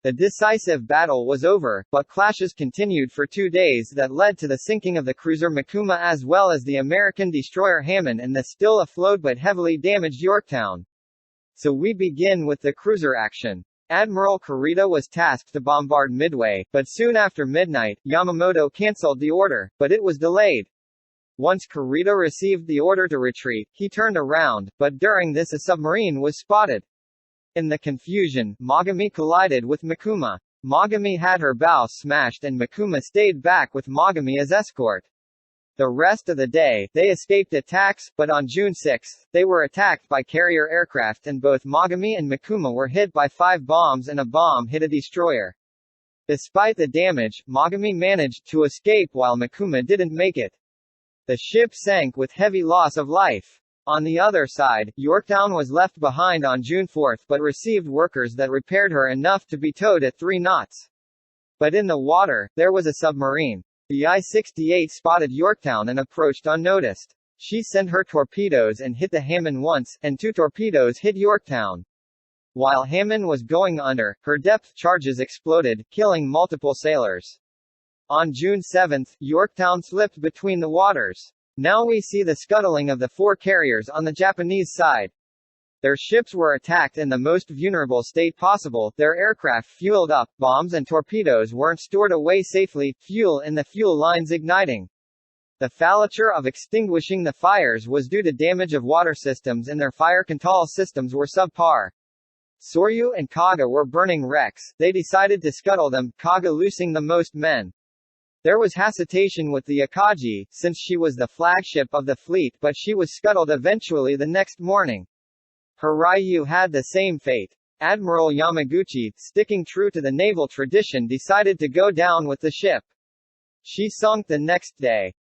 The decisive battle was over, but clashes continued for 2 days that led to the sinking of the cruiser Mikuma as well as the American destroyer Hammond and the still afloat but heavily damaged Yorktown. So we begin with the cruiser action. Admiral Kurita was tasked to bombard Midway, but soon after midnight, Yamamoto cancelled the order, but it was delayed. Once Kurita received the order to retreat, he turned around, but during this a submarine was spotted. In the confusion, Mogami collided with Mikuma. Mogami had her bow smashed and Mikuma stayed back with Mogami as escort. The rest of the day, they escaped attacks, but on June 6, they were attacked by carrier aircraft and both Mogami and Mikuma were hit by 5 bombs and a bomb hit a destroyer. Despite the damage, Mogami managed to escape while Mikuma didn't make it. The ship sank with heavy loss of life. On the other side, Yorktown was left behind on June 4 but received workers that repaired her enough to be towed at 3 knots. But in the water, there was a submarine. The I-68 spotted Yorktown and approached unnoticed. She sent her torpedoes and hit the Hammond once, and 2 torpedoes hit Yorktown. While Hammond was going under, her depth charges exploded, killing multiple sailors. On June 7, Yorktown slipped between the waters. Now we see the scuttling of the 4 carriers on the Japanese side. Their ships were attacked in the most vulnerable state possible, their aircraft fueled up, bombs and torpedoes weren't stored away safely, fuel in the fuel lines igniting. The failure of extinguishing the fires was due to damage of water systems and their fire control systems were subpar. Soryu and Kaga were burning wrecks, they decided to scuttle them, Kaga losing the most men. There was hesitation with the Akagi, since she was the flagship of the fleet but she was scuttled eventually the next morning. Hiryu had the same fate. Admiral Yamaguchi, sticking true to the naval tradition decided to go down with the ship. She sunk the next day.